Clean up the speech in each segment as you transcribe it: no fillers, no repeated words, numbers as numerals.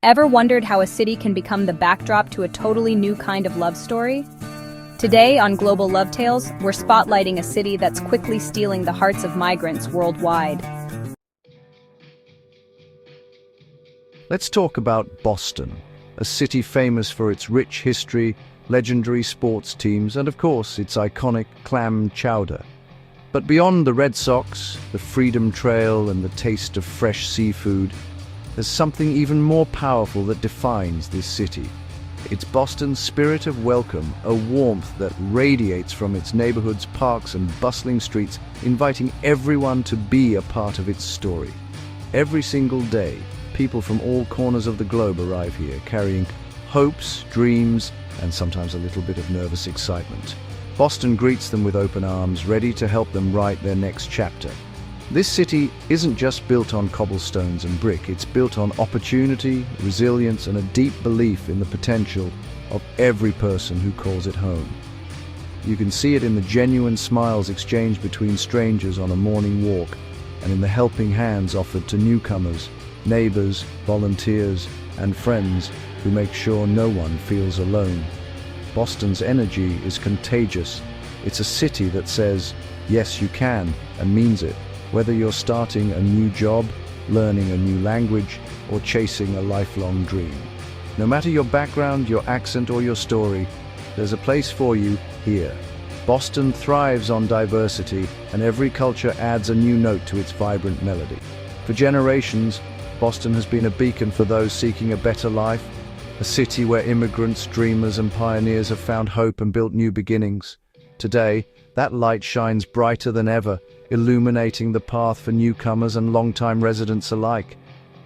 Ever wondered how a city can become the backdrop to a totally new kind of love story? Today on Global Love Tales, we're spotlighting a city that's quickly stealing the hearts of migrants worldwide. Let's talk about Boston, a city famous for its rich history, legendary sports teams, and of course, its iconic clam chowder. But beyond the Red Sox, the Freedom Trail, and the taste of fresh seafood, there's something even more powerful that defines this city. It's Boston's spirit of welcome, a warmth that radiates from its neighborhoods, parks, and bustling streets, inviting everyone to be a part of its story. Every single day, people from all corners of the globe arrive here, carrying hopes, dreams, and sometimes a little bit of nervous excitement. Boston greets them with open arms, ready to help them write their next chapter. This city isn't just built on cobblestones and brick, it's built on opportunity, resilience, and a deep belief in the potential of every person who calls it home. You can see it in the genuine smiles exchanged between strangers on a morning walk, and in the helping hands offered to newcomers, neighbors, volunteers, and friends who make sure no one feels alone. Boston's energy is contagious. It's a city that says, yes, you can, and means it. Whether you're starting a new job, learning a new language, or chasing a lifelong dream. No matter your background, your accent, or your story, there's a place for you here. Boston thrives on diversity, and every culture adds a new note to its vibrant melody. For generations, Boston has been a beacon for those seeking a better life, a city where immigrants, dreamers, and pioneers have found hope and built new beginnings. Today, that light shines brighter than ever, illuminating the path for newcomers and longtime residents alike.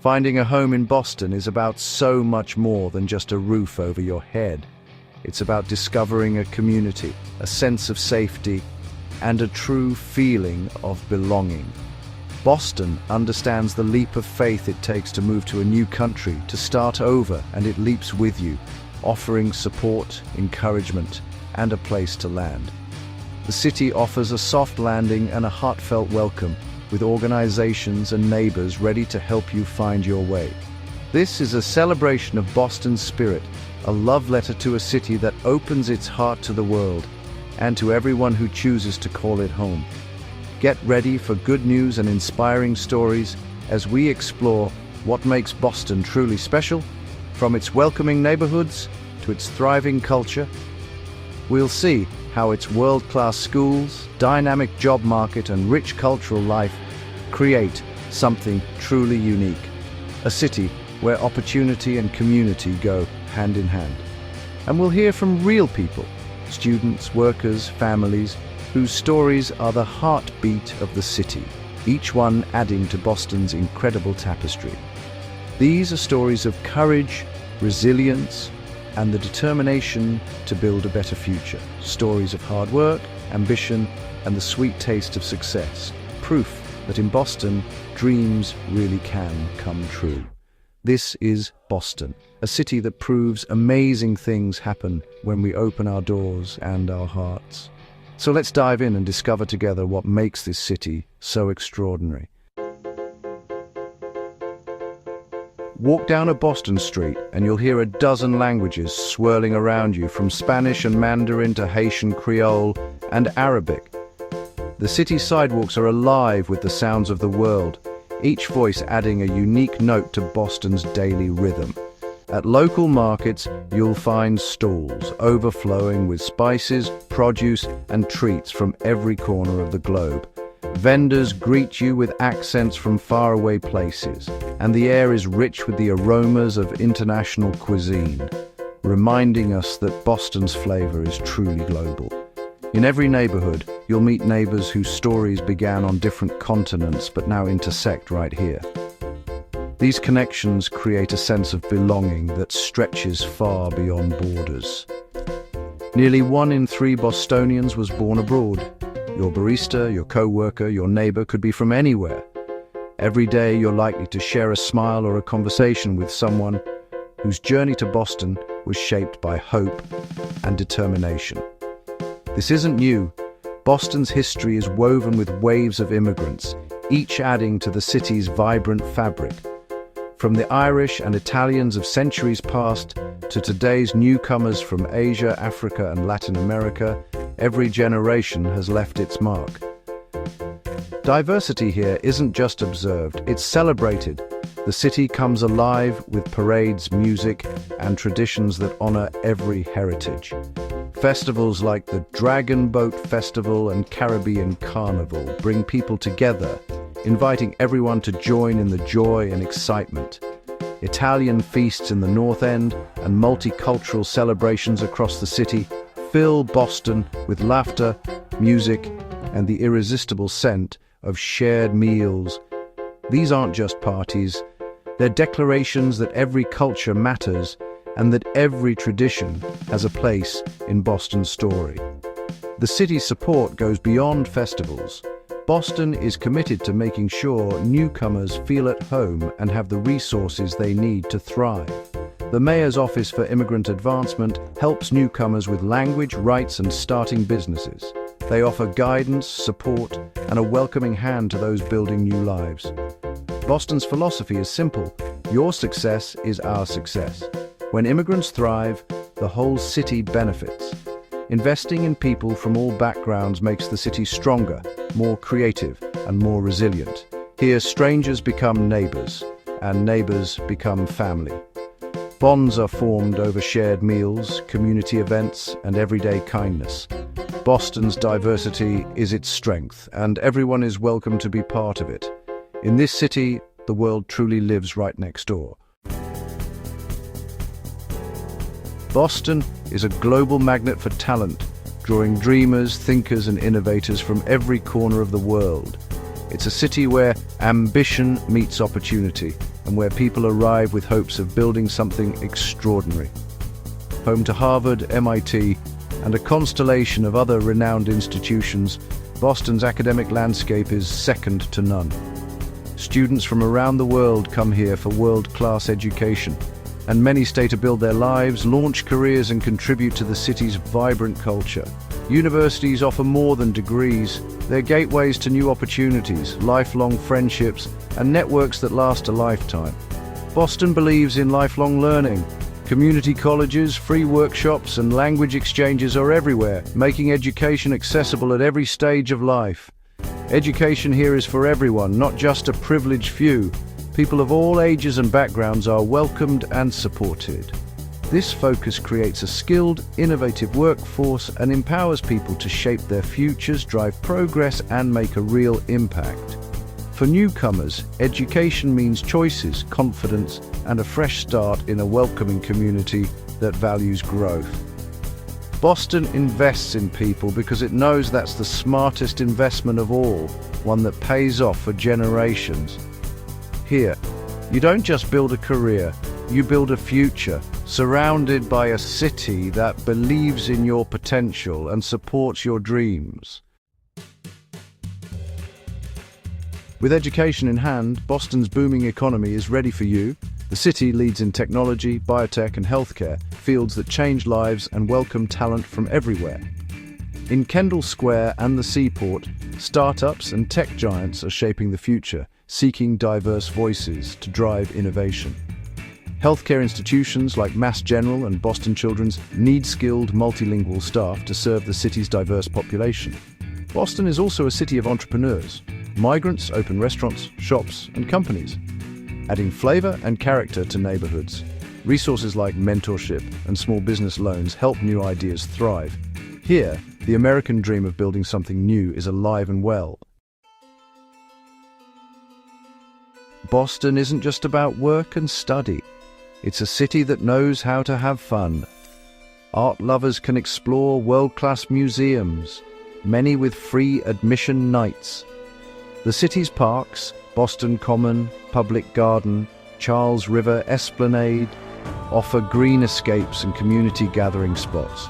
Finding a home in Boston is about so much more than just a roof over your head. It's about discovering a community, a sense of safety, and a true feeling of belonging. Boston understands the leap of faith it takes to move to a new country, to start over, and it leaps with you, offering support, encouragement, and a place to land. The city offers a soft landing and a heartfelt welcome, with organizations and neighbors ready to help you find your way. This is a celebration of Boston's spirit, a love letter to a city that opens its heart to the world, and to everyone who chooses to call it home. Get ready for good news and inspiring stories as we explore what makes Boston truly special, from its welcoming neighborhoods to its thriving culture. We'll see how its world-class schools, dynamic job market, and rich cultural life create something truly unique. A city where opportunity and community go hand in hand. And we'll hear from real people, students, workers, families, whose stories are the heartbeat of the city, each one adding to Boston's incredible tapestry. These are stories of courage, resilience, and the determination to build a better future. Stories of hard work, ambition, and the sweet taste of success. Proof that in Boston, dreams really can come true. This is Boston, a city that proves amazing things happen when we open our doors and our hearts. So let's dive in and discover together what makes this city so extraordinary. Walk down a Boston street and you'll hear a dozen languages swirling around you, from Spanish and Mandarin to Haitian Creole and Arabic. The city's sidewalks are alive with the sounds of the world, each voice adding a unique note to Boston's daily rhythm. At local markets, you'll find stalls overflowing with spices, produce, and treats from every corner of the globe. Vendors greet you with accents from faraway places, and the air is rich with the aromas of international cuisine, reminding us that Boston's flavor is truly global. In every neighborhood, you'll meet neighbors whose stories began on different continents but now intersect right here. These connections create a sense of belonging that stretches far beyond borders. Nearly 1 in 3 Bostonians was born abroad. Your barista, your co-worker, your neighbor could be from anywhere. Every day you're likely to share a smile or a conversation with someone whose journey to Boston was shaped by hope and determination. This isn't new. Boston's history is woven with waves of immigrants, each adding to the city's vibrant fabric. From the Irish and Italians of centuries past to today's newcomers from Asia, Africa, and Latin America, every generation has left its mark. Diversity here isn't just observed, it's celebrated. The city comes alive with parades, music, and traditions that honor every heritage. Festivals like the Dragon Boat Festival and Caribbean Carnival bring people together, inviting everyone to join in the joy and excitement. Italian feasts in the North End and multicultural celebrations across the city fill Boston with laughter, music, and the irresistible scent of shared meals. These aren't just parties, they're declarations that every culture matters and that every tradition has a place in Boston's story. The city's support goes beyond festivals. Boston is committed to making sure newcomers feel at home and have the resources they need to thrive. The Mayor's Office for Immigrant Advancement helps newcomers with language, rights, and starting businesses. They offer guidance, support, and a welcoming hand to those building new lives. Boston's philosophy is simple: your success is our success. When immigrants thrive, the whole city benefits. Investing in people from all backgrounds makes the city stronger, more creative, and more resilient. Here, strangers become neighbors, and neighbors become family. Bonds are formed over shared meals, community events, and everyday kindness. Boston's diversity is its strength, and everyone is welcome to be part of it. In this city, the world truly lives right next door. Boston is a global magnet for talent, drawing dreamers, thinkers, and innovators from every corner of the world. It's a city where ambition meets opportunity, and where people arrive with hopes of building something extraordinary. Home to Harvard, MIT, and a constellation of other renowned institutions, Boston's academic landscape is second to none. Students from around the world come here for world-class education, and many stay to build their lives, launch careers, and contribute to the city's vibrant culture. Universities offer more than degrees. They're gateways to new opportunities, lifelong friendships, and networks that last a lifetime. Boston believes in lifelong learning. Community colleges, free workshops, and language exchanges are everywhere, making education accessible at every stage of life. Education here is for everyone, not just a privileged few. People of all ages and backgrounds are welcomed and supported. This focus creates a skilled, innovative workforce and empowers people to shape their futures, drive progress, and make a real impact. For newcomers, education means choices, confidence, and a fresh start in a welcoming community that values growth. Boston invests in people because it knows that's the smartest investment of all, one that pays off for generations. Here, you don't just build a career, you build a future, surrounded by a city that believes in your potential and supports your dreams. With education in hand, Boston's booming economy is ready for you. The city leads in technology, biotech, and healthcare, fields that change lives and welcome talent from everywhere. In Kendall Square and the Seaport, startups and tech giants are shaping the future, seeking diverse voices to drive innovation. Healthcare institutions like Mass General and Boston Children's need skilled multilingual staff to serve the city's diverse population. Boston is also a city of entrepreneurs. Migrants open restaurants, shops, and companies, adding flavor and character to neighborhoods. Resources like mentorship and small business loans help new ideas thrive. Here, the American dream of building something new is alive and well. Boston isn't just about work and study. It's a city that knows how to have fun. Art lovers can explore world-class museums, many with free admission nights. The city's parks, Boston Common, Public Garden, Charles River Esplanade, offer green escapes and community gathering spots.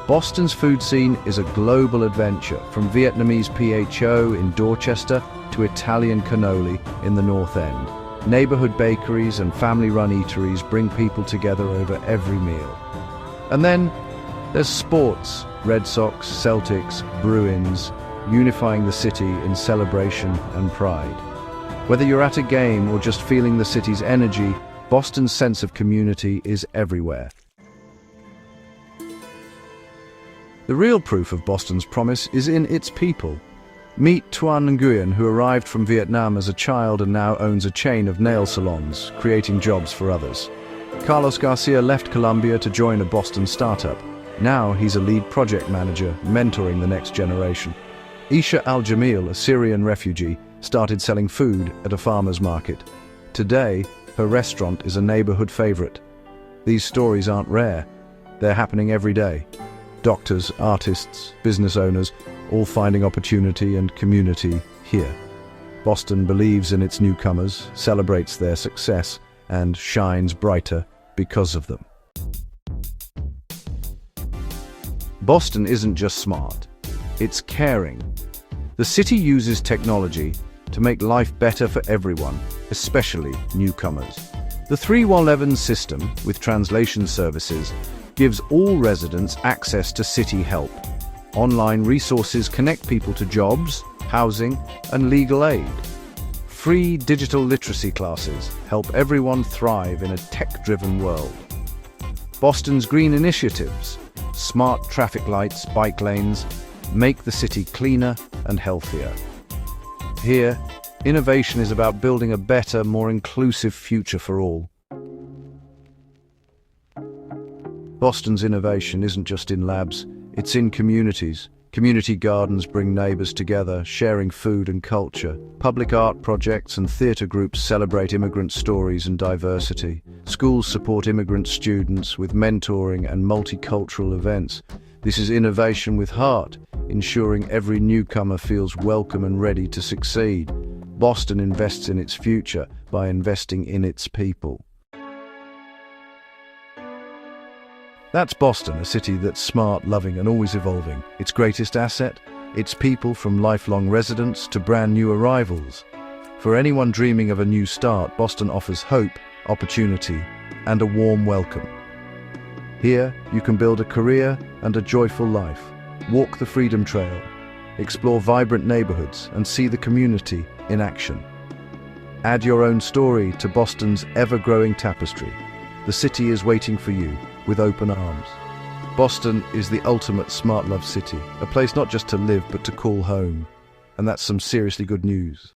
Boston's food scene is a global adventure, from Vietnamese PHO in Dorchester to Italian cannoli in the North End. Neighborhood bakeries and family-run eateries bring people together over every meal. And then there's sports, Red Sox, Celtics, Bruins, unifying the city in celebration and pride. Whether you're at a game or just feeling the city's energy, Boston's sense of community is everywhere. The real proof of Boston's promise is in its people. Meet Tuan Nguyen, who arrived from Vietnam as a child and now owns a chain of nail salons, creating jobs for others. Carlos Garcia left Colombia to join a Boston startup. Now he's a lead project manager, mentoring the next generation. Isha Al-Jamil, a Syrian refugee, started selling food at a farmer's market. Today, her restaurant is a neighborhood favorite. These stories aren't rare. They're happening every day. Doctors, artists, business owners, all finding opportunity and community here. Boston believes in its newcomers, celebrates their success, and shines brighter because of them. Boston isn't just smart, it's caring. The city uses technology to make life better for everyone, especially newcomers. The 311 system, with translation services, gives all residents access to city help. Online resources connect people to jobs, housing, and legal aid. Free digital literacy classes help everyone thrive in a tech-driven world. Boston's green initiatives, smart traffic lights, bike lanes, make the city cleaner and healthier. Here, innovation is about building a better, more inclusive future for all. Boston's innovation isn't just in labs, it's in communities. Community gardens bring neighbors together, sharing food and culture. Public art projects and theater groups celebrate immigrant stories and diversity. Schools support immigrant students with mentoring and multicultural events. This is innovation with heart, ensuring every newcomer feels welcome and ready to succeed. Boston invests in its future by investing in its people. That's Boston, a city that's smart, loving, and always evolving. Its greatest asset? Its people, from lifelong residents to brand new arrivals. For anyone dreaming of a new start, Boston offers hope, opportunity, and a warm welcome. Here, you can build a career and a joyful life. Walk the Freedom Trail, explore vibrant neighborhoods, and see the community in action. Add your own story to Boston's ever-growing tapestry. The city is waiting for you with open arms. Boston is the ultimate smart love city, a place not just to live but to call home. And that's some seriously good news.